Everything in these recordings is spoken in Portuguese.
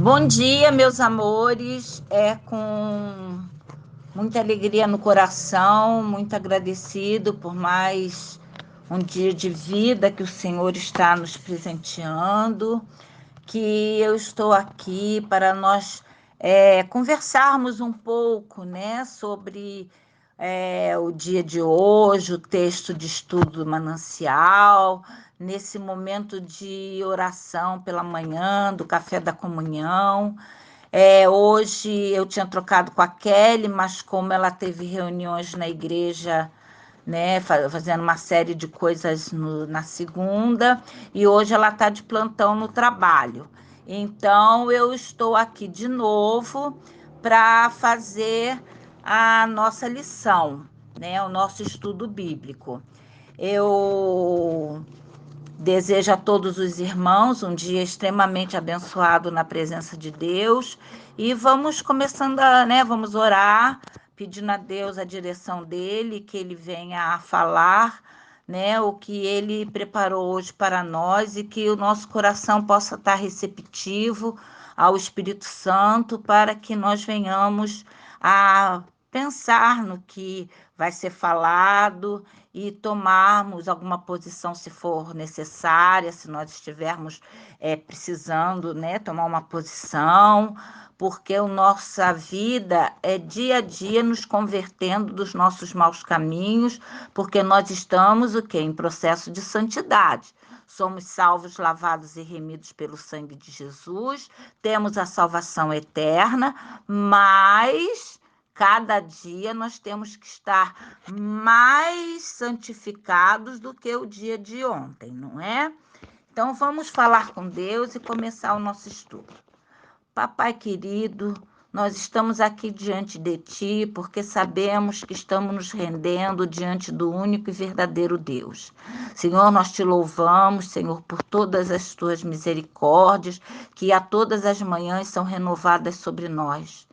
Bom dia, meus amores. É com muita alegria no coração, muito agradecido por mais um dia de vida que o Senhor está nos presenteando, que eu estou aqui para nós conversarmos um pouco, né, sobre o dia de hoje, o texto de estudo do manancial, nesse momento de oração pela manhã, do café da comunhão. Hoje eu tinha trocado com a Kelly, mas como ela teve reuniões na igreja, né, fazendo uma série de coisas na segunda, e hoje ela está de plantão no trabalho. Então eu estou aqui de novo para fazer a nossa lição, né, o nosso estudo bíblico. Eu desejo a todos os irmãos um dia extremamente abençoado na presença de Deus. E vamos começando, vamos orar, pedindo a Deus a direção dele, que ele venha a falar, né, o que ele preparou hoje para nós e que o nosso coração possa estar receptivo ao Espírito Santo para que nós venhamos a pensar no que vai ser falado e tomarmos alguma posição se for necessária, se nós estivermos precisando, né, tomar uma posição, porque a nossa vida é dia a dia nos convertendo dos nossos maus caminhos, porque nós estamos o quê? Em processo de santidade. Somos salvos, lavados e remidos pelo sangue de Jesus, temos a salvação eterna, mas cada dia nós temos que estar mais santificados do que o dia de ontem, não é? Então vamos falar com Deus e começar o nosso estudo. Papai querido, nós estamos aqui diante de Ti porque sabemos que estamos nos rendendo diante do único e verdadeiro Deus. Senhor, nós Te louvamos, Senhor, por todas as Tuas misericórdias que a todas as manhãs são renovadas sobre nós.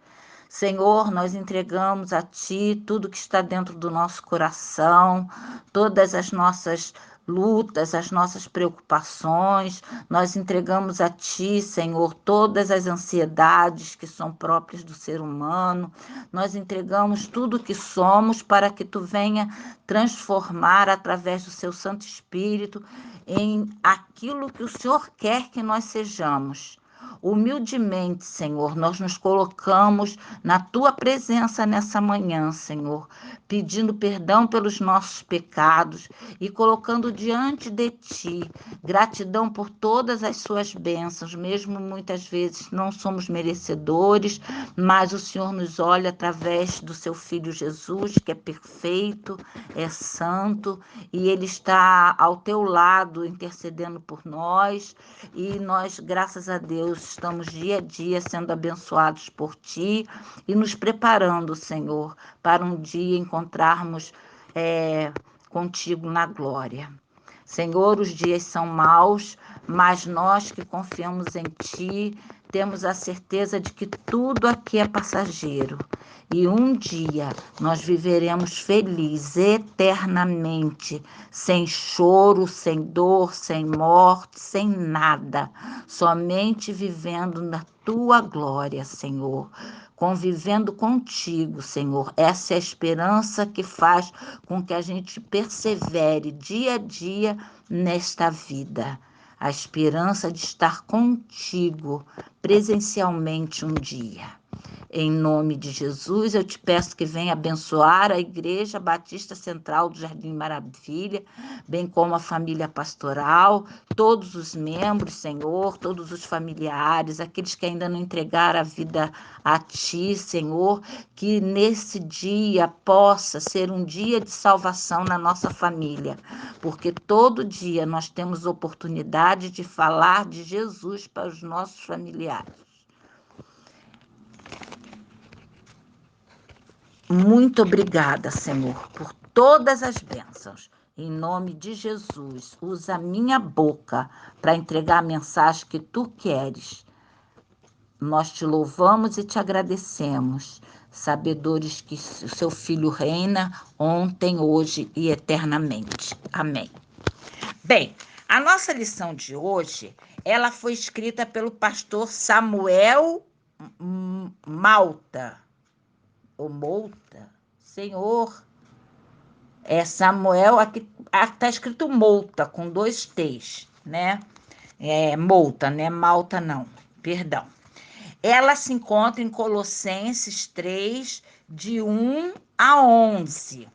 Senhor, nós entregamos a Ti tudo que está dentro do nosso coração, todas as nossas lutas, as nossas preocupações, nós entregamos a Ti, Senhor, todas as ansiedades que são próprias do ser humano, nós entregamos tudo que somos para que Tu venha transformar através do Seu Santo Espírito em aquilo que o Senhor quer que nós sejamos. Humildemente, Senhor, nós nos colocamos na Tua presença nessa manhã, Senhor, pedindo perdão pelos nossos pecados e colocando diante de Ti gratidão por todas as Suas bênçãos, mesmo muitas vezes não somos merecedores, mas o Senhor nos olha através do Seu Filho Jesus, que é perfeito, é santo, e Ele está ao Teu lado intercedendo por nós, e nós, graças a Deus, estamos dia a dia sendo abençoados por Ti e nos preparando, Senhor, para um dia encontrarmos contigo na glória. Senhor, os dias são maus, mas nós que confiamos em Ti, temos a certeza de que tudo aqui é passageiro. E um dia nós viveremos felizes eternamente, sem choro, sem dor, sem morte, sem nada, somente vivendo na Tua glória, Senhor, convivendo contigo, Senhor. Essa é a esperança que faz com que a gente persevere dia a dia nesta vida. A esperança de estar contigo presencialmente um dia. Em nome de Jesus, eu te peço que venha abençoar a Igreja Batista Central do Jardim Maravilha, bem como a família pastoral, todos os membros, Senhor, todos os familiares, aqueles que ainda não entregaram a vida a Ti, Senhor, que nesse dia possa ser um dia de salvação na nossa família, porque todo dia nós temos oportunidade de falar de Jesus para os nossos familiares. Muito obrigada, Senhor, por todas as bênçãos. Em nome de Jesus, usa a minha boca para entregar a mensagem que Tu queres. Nós Te louvamos e Te agradecemos, sabedores que o Seu Filho reina ontem, hoje e eternamente. Amém. Bem, a nossa lição de hoje ela foi escrita pelo pastor Samuel Malta, ou Mouta, Senhor, Samuel, aqui está escrito Mouta, com 2 T's, né? Mouta, né? Malta não, perdão. Ela se encontra em Colossenses 3, de 1 a 11.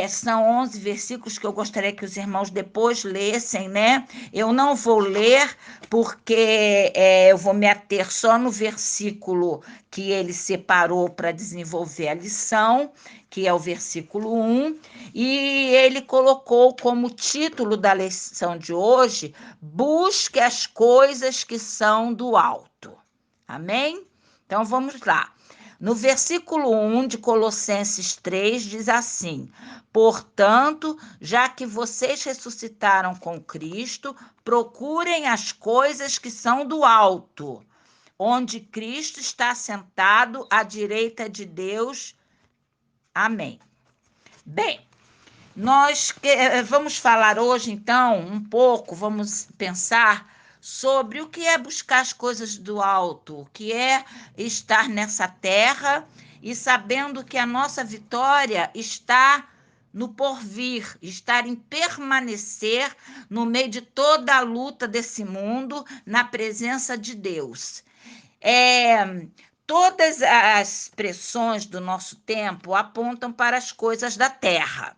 São 11 versículos que eu gostaria que os irmãos depois lessem, né? Eu não vou ler, porque eu vou me ater só no versículo que ele separou para desenvolver a lição, que é o versículo 1, e ele colocou como título da lição de hoje: Busque as coisas que são do alto. Amém? Então vamos lá. No versículo 1 de Colossenses 3, diz assim: Portanto, já que vocês ressuscitaram com Cristo, procurem as coisas que são do alto, onde Cristo está sentado à direita de Deus. Amém. Bem, nós vamos falar hoje, então, um pouco, vamos pensar sobre o que é buscar as coisas do alto, o que é estar nessa terra e sabendo que a nossa vitória está no porvir, estar em permanecer no meio de toda a luta desse mundo, na presença de Deus. Todas as pressões do nosso tempo apontam para as coisas da terra.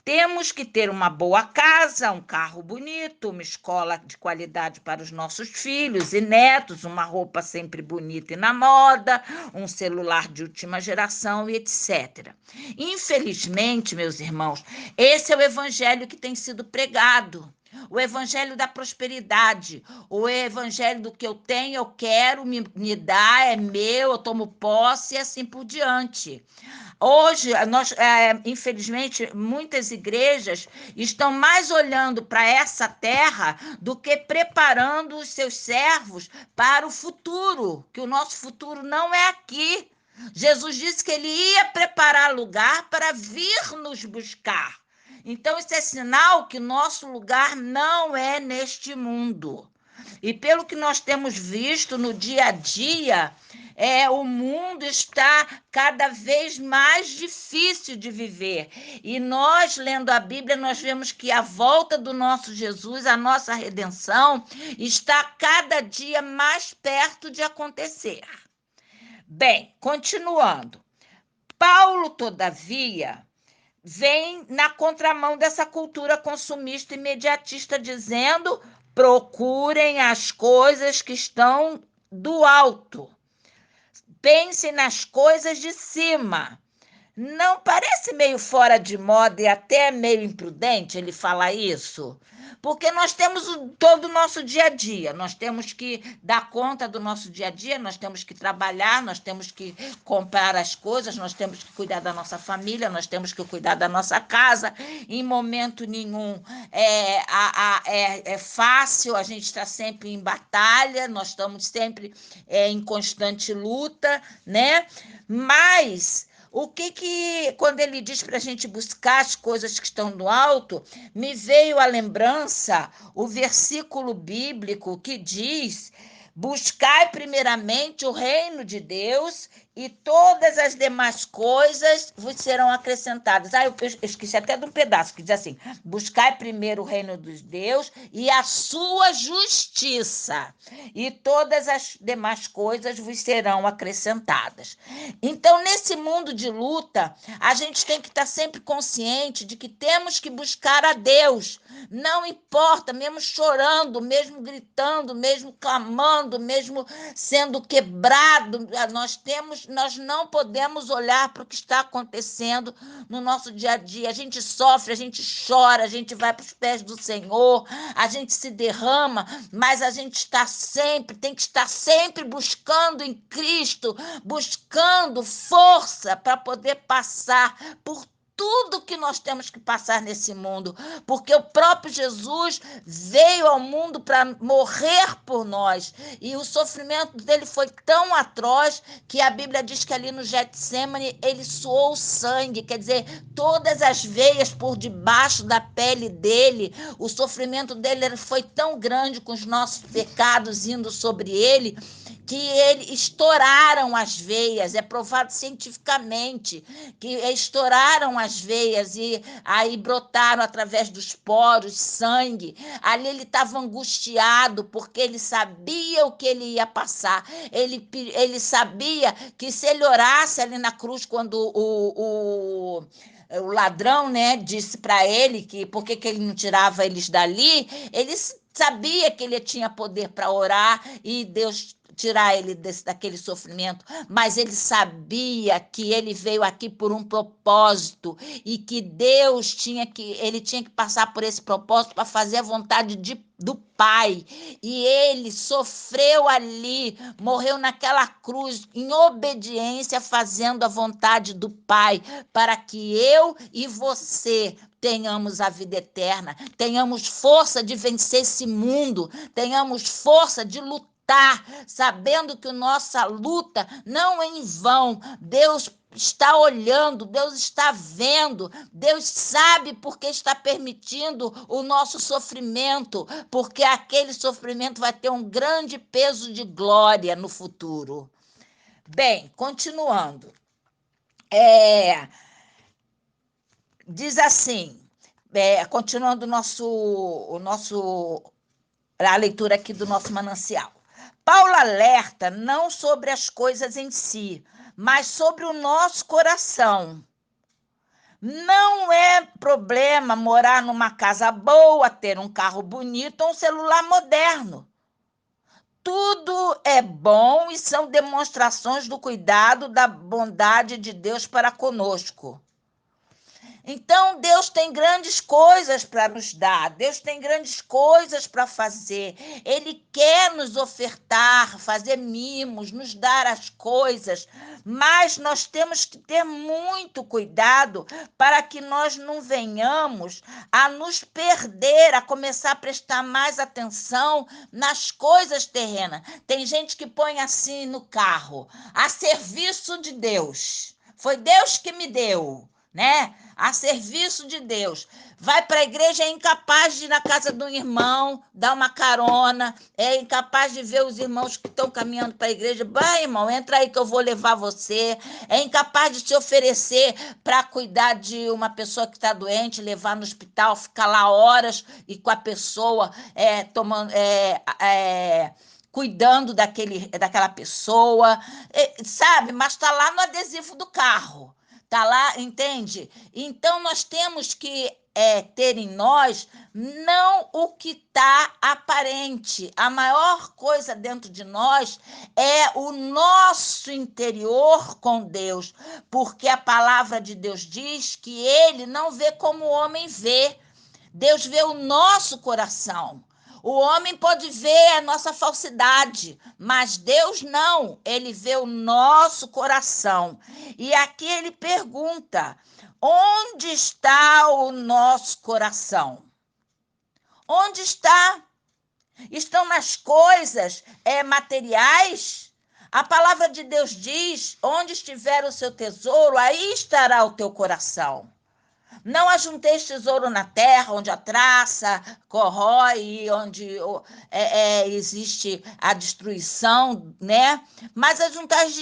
Temos que ter uma boa casa, um carro bonito, uma escola de qualidade para os nossos filhos e netos, uma roupa sempre bonita e na moda, um celular de última geração e etc. Infelizmente, meus irmãos, esse é o evangelho que tem sido pregado. O evangelho da prosperidade, o evangelho do que eu tenho, eu quero, me dá, é meu, eu tomo posse e assim por diante. Hoje, infelizmente, muitas igrejas estão mais olhando para essa terra do que preparando os seus servos para o futuro, que o nosso futuro não é aqui. Jesus disse que ele ia preparar lugar para vir nos buscar. Então, isso é sinal que nosso lugar não é neste mundo. E pelo que nós temos visto no dia a dia, o mundo está cada vez mais difícil de viver. E nós, lendo a Bíblia, nós vemos que a volta do nosso Jesus, a nossa redenção, está cada dia mais perto de acontecer. Bem, continuando. Paulo, todavia, vem na contramão dessa cultura consumista e imediatista, dizendo: procurem as coisas que estão do alto. Pensem nas coisas de cima. Não parece meio fora de moda e até meio imprudente ele falar isso? Porque nós temos todo o nosso dia a dia, nós temos que dar conta do nosso dia a dia, nós temos que trabalhar, nós temos que comprar as coisas, nós temos que cuidar da nossa família, nós temos que cuidar da nossa casa. Em momento nenhum é fácil, a gente está sempre em batalha, nós estamos sempre em constante luta, né? Mas quando ele diz para a gente buscar as coisas que estão no alto, me veio à lembrança o versículo bíblico que diz: buscai primeiramente o reino de Deus e todas as demais coisas vos serão acrescentadas. Eu esqueci até de um pedaço que diz assim: buscai primeiro o reino dos Deus e a sua justiça, e todas as demais coisas vos serão acrescentadas. Então, nesse mundo de luta, a gente tem que estar sempre consciente de que temos que buscar a Deus. Não importa, mesmo chorando, mesmo gritando, mesmo clamando, mesmo sendo quebrado, nós não podemos olhar para o que está acontecendo no nosso dia a dia. A gente sofre, a gente chora, a gente vai para os pés do Senhor, a gente se derrama, mas a gente tem que estar sempre buscando em Cristo, buscando força para poder passar por tudo que nós temos que passar nesse mundo, porque o próprio Jesus veio ao mundo para morrer por nós, e o sofrimento dele foi tão atroz que a Bíblia diz que ali no Getsêmani ele suou sangue, quer dizer, todas as veias por debaixo da pele dele, o sofrimento dele foi tão grande com os nossos pecados indo sobre ele, que ele estouraram as veias, é provado cientificamente que estouraram as veias e aí brotaram através dos poros sangue. Ali ele estava angustiado porque ele sabia o que ele ia passar. Ele sabia que se ele orasse ali na cruz quando o ladrão, né, disse para ele que por que ele não tirava eles dali, ele sabia que ele tinha poder para orar e Deus tirar ele daquele sofrimento, mas ele sabia que ele veio aqui por um propósito e que ele tinha que passar por esse propósito para fazer a vontade do Pai. E ele sofreu ali, morreu naquela cruz em obediência, fazendo a vontade do Pai, para que eu e você tenhamos a vida eterna, tenhamos força de vencer esse mundo, tenhamos força de lutar, sabendo que nossa luta não é em vão. Deus está olhando, Deus está vendo, Deus sabe porque está permitindo o nosso sofrimento, porque aquele sofrimento vai ter um grande peso de glória no futuro. Bem, continuando. Diz assim, continuando a leitura aqui do nosso manancial. Paulo alerta não sobre as coisas em si, mas sobre o nosso coração. Não é problema morar numa casa boa, ter um carro bonito ou um celular moderno. Tudo é bom e são demonstrações do cuidado, da bondade de Deus para conosco. Então, Deus tem grandes coisas para nos dar, Deus tem grandes coisas para fazer. Ele quer nos ofertar, fazer mimos, nos dar as coisas, mas nós temos que ter muito cuidado para que nós não venhamos a nos perder, a começar a prestar mais atenção nas coisas terrenas. Tem gente que põe assim no carro, a serviço de Deus. Foi Deus que me deu, né? A serviço de Deus. Vai para a igreja, é incapaz de ir na casa de um irmão, dar uma carona, é incapaz de ver os irmãos que estão caminhando para a igreja. Vai, irmão, entra aí que eu vou levar você. É incapaz de se oferecer para cuidar de uma pessoa que está doente, levar no hospital, ficar lá horas e com a pessoa cuidando daquela pessoa, sabe? Mas está lá no adesivo do carro. Está lá, entende? Então, nós temos que ter em nós não o que está aparente. A maior coisa dentro de nós é o nosso interior com Deus, porque a palavra de Deus diz que ele não vê como o homem vê. Deus vê o nosso coração. O homem pode ver a nossa falsidade, mas Deus não, ele vê o nosso coração. E aqui ele pergunta: onde está o nosso coração? Onde está? Estão nas coisas materiais? A palavra de Deus diz: onde estiver o seu tesouro, aí estará o teu coração. Não ajunteis tesouro na terra, onde a traça corrói, onde existe a destruição, né? Mas ajuntais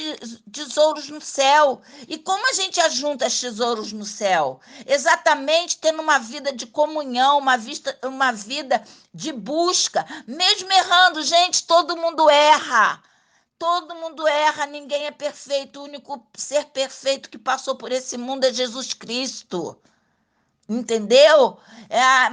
tesouros no céu. E como a gente ajunta os tesouros no céu? Exatamente tendo uma vida de comunhão, uma vida de busca. Mesmo errando, gente, todo mundo erra. Todo mundo erra, ninguém é perfeito. O único ser perfeito que passou por esse mundo é Jesus Cristo. Entendeu?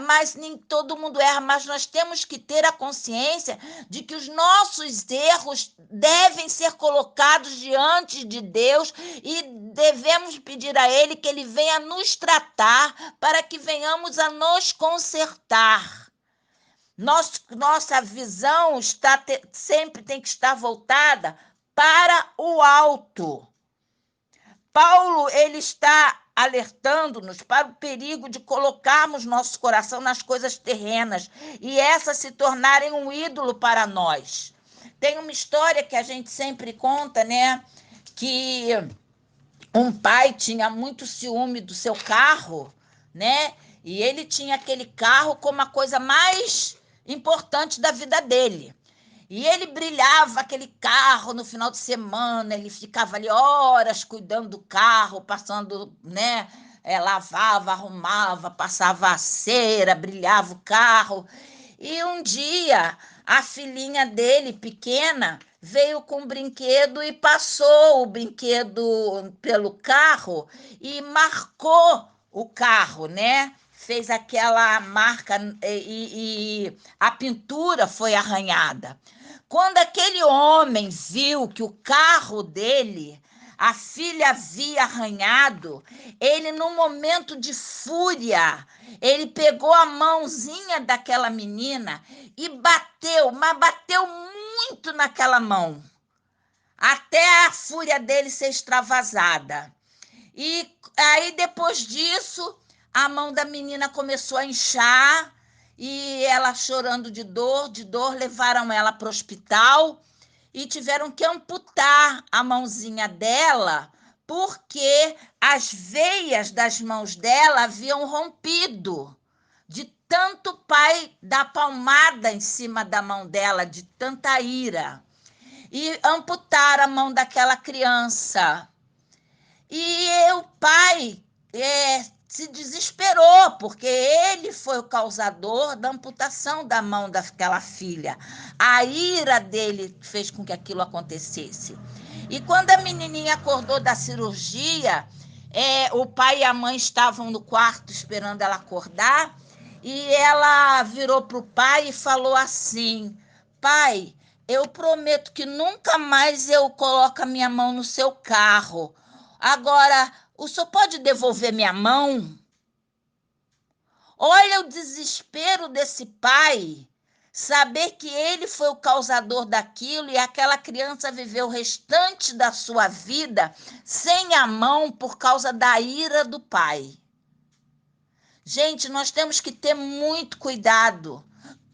Mas nem todo mundo erra, mas nós temos que ter a consciência de que os nossos erros devem ser colocados diante de Deus e devemos pedir a Ele que Ele venha nos tratar para que venhamos a nos consertar. Nossa visão sempre tem que estar voltada para o alto. Paulo, ele está alertando-nos para o perigo de colocarmos nosso coração nas coisas terrenas e essas se tornarem um ídolo para nós. Tem uma história que a gente sempre conta, né? Que um pai tinha muito ciúme do seu carro, né? E ele tinha aquele carro como a coisa mais importante da vida dele. E ele brilhava aquele carro no final de semana, ele ficava ali horas cuidando do carro, passando, né? Lavava, arrumava, passava a cera, brilhava o carro. E um dia, a filhinha dele, pequena, veio com um brinquedo e passou o brinquedo pelo carro e marcou o carro, né? Fez aquela marca e a pintura foi arranhada. Quando aquele homem viu que o carro dele, a filha havia arranhado, ele, num momento de fúria, ele pegou a mãozinha daquela menina e bateu, mas bateu muito naquela mão, até a fúria dele ser extravasada. E aí, depois disso, a mão da menina começou a inchar e ela chorando de dor, levaram ela para o hospital e tiveram que amputar a mãozinha dela porque as veias das mãos dela haviam rompido de tanto o pai dar palmada em cima da mão dela, de tanta ira. E amputaram a mão daquela criança. E o pai se desesperou, porque ele foi o causador da amputação da mão daquela filha. A ira dele fez com que aquilo acontecesse. E quando a menininha acordou da cirurgia, o pai e a mãe estavam no quarto esperando ela acordar, e ela virou para o pai e falou assim: pai, eu prometo que nunca mais eu coloco a minha mão no seu carro. Agora, o senhor pode devolver minha mão? Olha o desespero desse pai, saber que ele foi o causador daquilo e aquela criança viveu o restante da sua vida sem a mão por causa da ira do pai. Gente, nós temos que ter muito cuidado.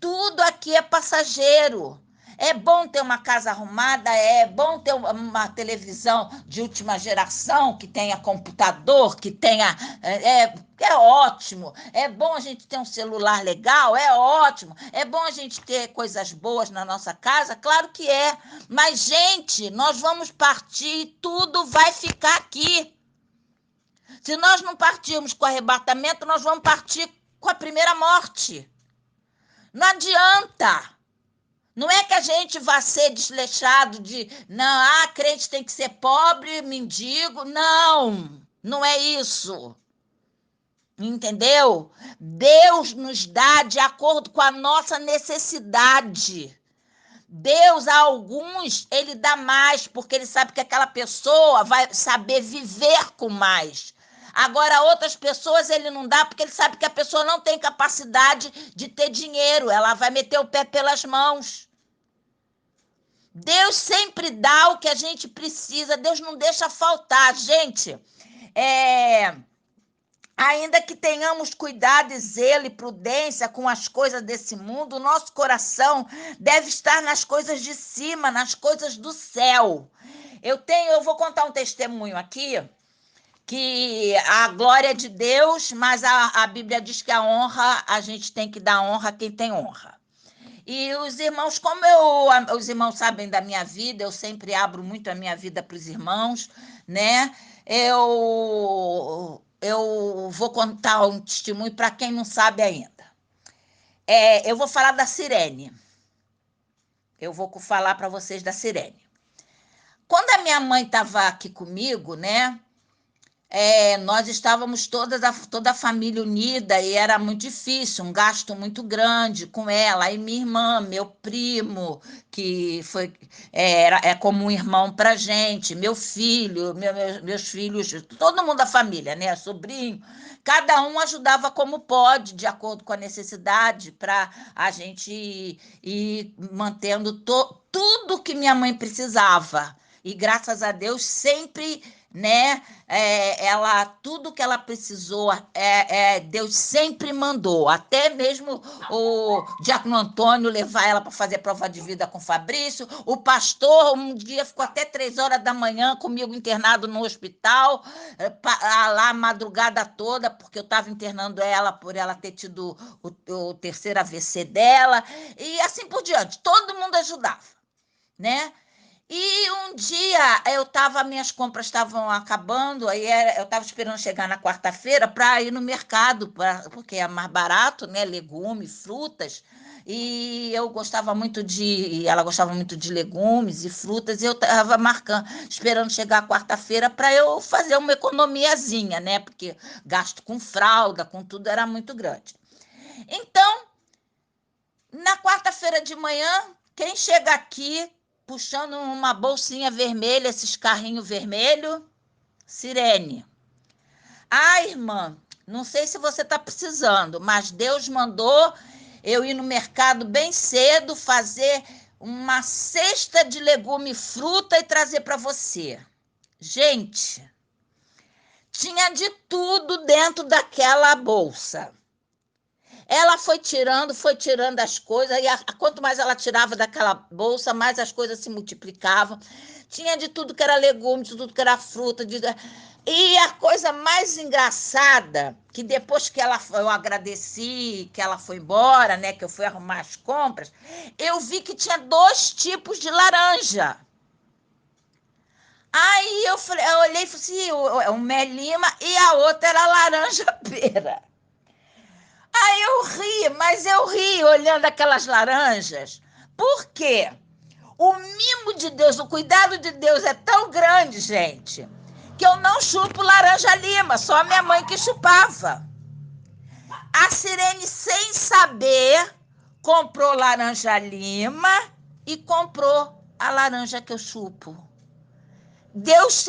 Tudo aqui é passageiro. É bom ter uma casa arrumada, é bom ter uma televisão de última geração, que tenha computador, que tenha. É ótimo. É bom a gente ter um celular legal, é ótimo. É bom a gente ter coisas boas na nossa casa, claro que é. Mas, gente, nós vamos partir e tudo vai ficar aqui. Se nós não partirmos com o arrebatamento, nós vamos partir com a primeira morte. Não adianta. Não é que a gente vá ser desleixado de, não, crente tem que ser pobre, mendigo. Não, não é isso. Entendeu? Deus nos dá de acordo com a nossa necessidade. Deus, a alguns, ele dá mais, porque ele sabe que aquela pessoa vai saber viver com mais. Agora, a outras pessoas ele não dá, porque ele sabe que a pessoa não tem capacidade de ter dinheiro, ela vai meter o pé pelas mãos. Deus sempre dá o que a gente precisa, Deus não deixa faltar. Gente, ainda que tenhamos cuidado e zelo e prudência com as coisas desse mundo, o nosso coração deve estar nas coisas de cima, nas coisas do céu. Eu vou contar um testemunho aqui, que a glória é de Deus, mas a Bíblia diz que a honra, a gente tem que dar honra a quem tem honra. E os irmãos, os irmãos sabem da minha vida, eu sempre abro muito a minha vida para os irmãos, né? Eu vou contar um testemunho para quem não sabe ainda. Eu vou falar da Cirene. Eu vou falar para vocês da Cirene. Quando a minha mãe estava aqui comigo, né? Nós estávamos toda a família unida e era muito difícil, um gasto muito grande com ela. Aí minha irmã, meu primo, que é como um irmão para gente, meu filho, meus filhos, todo mundo da família, né? Sobrinho, cada um ajudava como pode, de acordo com a necessidade, para a gente ir mantendo tudo que minha mãe precisava. E graças a Deus sempre né? Ela, tudo que ela precisou, Deus sempre mandou. Até mesmo o Diácono Antônio levar ela para fazer prova de vida com o Fabrício. O pastor um dia ficou até 3 horas da manhã comigo internado no hospital, lá a madrugada toda, porque eu estava internando ela por ela ter tido o terceiro AVC dela, e assim por diante. Todo mundo ajudava, né? E um dia minhas compras estavam acabando, eu estava esperando chegar na quarta-feira para ir no mercado, porque é mais barato, né? Legumes, frutas. E ela gostava muito de legumes e frutas, e eu estava marcando, esperando chegar a quarta-feira para eu fazer uma economiazinha, né? Porque gasto com fralda, com tudo era muito grande. Então, na quarta-feira de manhã, quem chega aqui puxando uma bolsinha vermelha, esses carrinhos vermelhos? Sirene. Ah, irmã, não sei se você está precisando, mas Deus mandou eu ir no mercado bem cedo, fazer uma cesta de legume e fruta e trazer para você. Gente, tinha de tudo dentro daquela bolsa. Ela foi tirando as coisas, e quanto mais ela tirava daquela bolsa, mais as coisas se multiplicavam. Tinha de tudo que era legume, de tudo que era fruta. E a coisa mais engraçada, que depois que eu agradeci, que ela foi embora, né, que eu fui arrumar as compras, eu vi que tinha 2 tipos de laranja. Aí eu olhei e falei assim, uma é lima e a outra era laranja pera. Aí eu ri, mas eu ri olhando aquelas laranjas. Por quê? O mimo de Deus, o cuidado de Deus é tão grande, gente, que eu não chupo laranja lima, só a minha mãe que chupava. A Sirene, sem saber, comprou laranja lima e comprou a laranja que eu chupo. Deus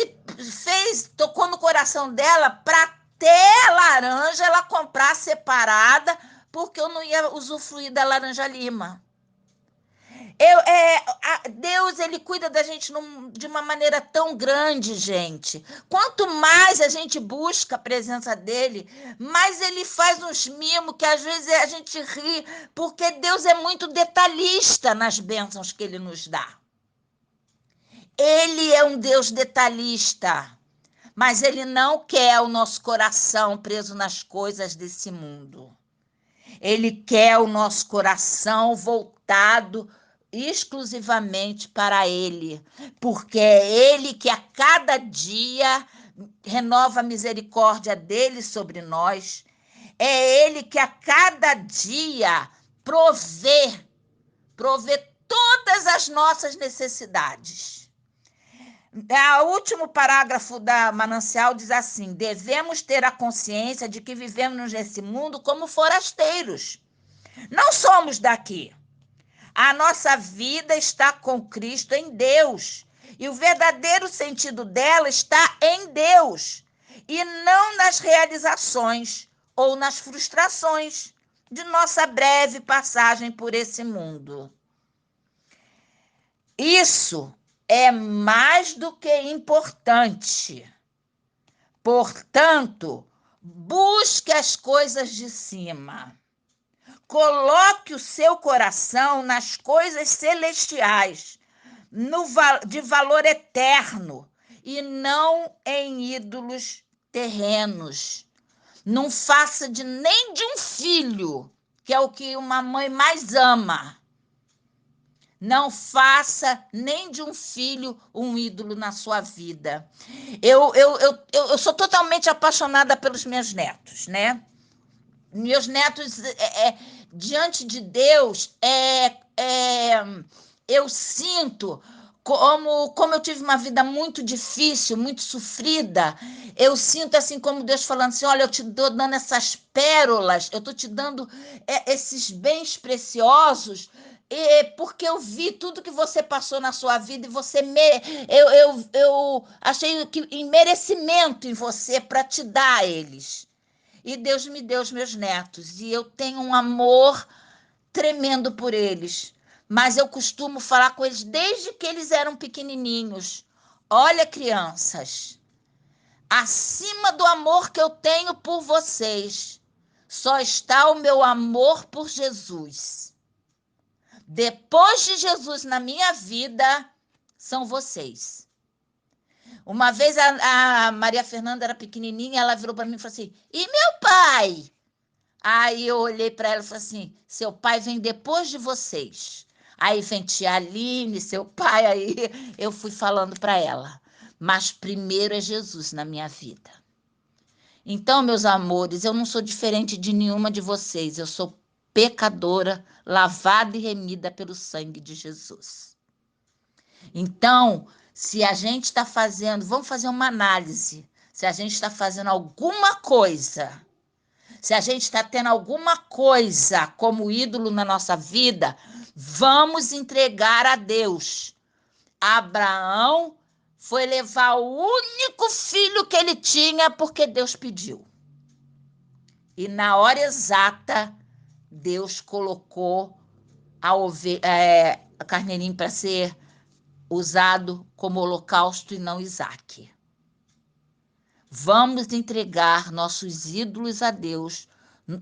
tocou no coração dela para ter laranja ela comprar separada, porque eu não ia usufruir da laranja lima. Deus, ele cuida da gente de uma maneira tão grande, gente. Quanto mais a gente busca a presença dele, mais ele faz uns mimos que às vezes a gente ri, porque Deus é muito detalhista nas bênçãos que ele nos dá. Ele é um Deus detalhista, mas ele não quer o nosso coração preso nas coisas desse mundo. Ele quer o nosso coração voltado exclusivamente para ele, porque é ele que a cada dia renova a misericórdia dele sobre nós. É ele que a cada dia provê todas as nossas necessidades. O último parágrafo da Manancial diz assim: devemos ter a consciência de que vivemos nesse mundo como forasteiros. Não somos daqui. A nossa vida está com Cristo em Deus. E o verdadeiro sentido dela está em Deus. E não nas realizações ou nas frustrações de nossa breve passagem por esse mundo. Isso é mais do que importante. Portanto, busque as coisas de cima. Coloque o seu coração nas coisas celestiais, de valor eterno, e não em ídolos terrenos. Não faça nem de um filho, que é o que uma mãe mais ama. Não faça nem de um filho um ídolo na sua vida. Eu sou totalmente apaixonada pelos meus netos, né? Meus netos, diante de Deus, eu sinto como eu tive uma vida muito difícil, muito sofrida, eu sinto assim como Deus falando assim, olha, eu te estou dando essas pérolas, eu estou te dando esses bens preciosos, porque eu vi tudo que você passou na sua vida e eu achei que em merecimento em você para te dar a eles. E Deus me deu os meus netos, e eu tenho um amor tremendo por eles. Mas eu costumo falar com eles desde que eles eram pequenininhos. Olha, crianças, acima do amor que eu tenho por vocês, só está o meu amor por Jesus. Depois de Jesus na minha vida, são vocês. Uma vez a Maria Fernanda era pequenininha, ela virou para mim e falou assim: e meu pai? Aí eu olhei para ela e falei assim: seu pai vem depois de vocês. Aí vem tia Aline, seu pai, aí eu fui falando para ela. Mas primeiro é Jesus na minha vida. Então, meus amores, eu não sou diferente de nenhuma de vocês. Eu sou pecadora, lavada e remida pelo sangue de Jesus. Então, se a gente está fazendo, vamos fazer uma análise. Se a gente está fazendo alguma coisa, se a gente está tendo alguma coisa como ídolo na nossa vida, vamos entregar a Deus. Abraão foi levar o único filho que ele tinha porque Deus pediu. E na hora exata, Deus colocou a carneirinho para ser usado como holocausto e não Isaque. Vamos entregar nossos ídolos a Deus,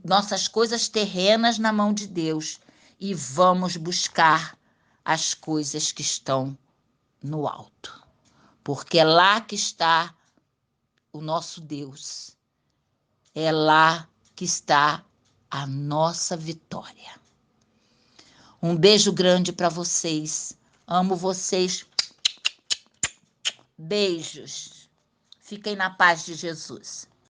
nossas coisas terrenas na mão de Deus e vamos buscar as coisas que estão no alto. Porque é lá que está o nosso Deus. É lá que está a nossa vitória. Um beijo grande para vocês. Amo vocês. Beijos. Fiquem na paz de Jesus.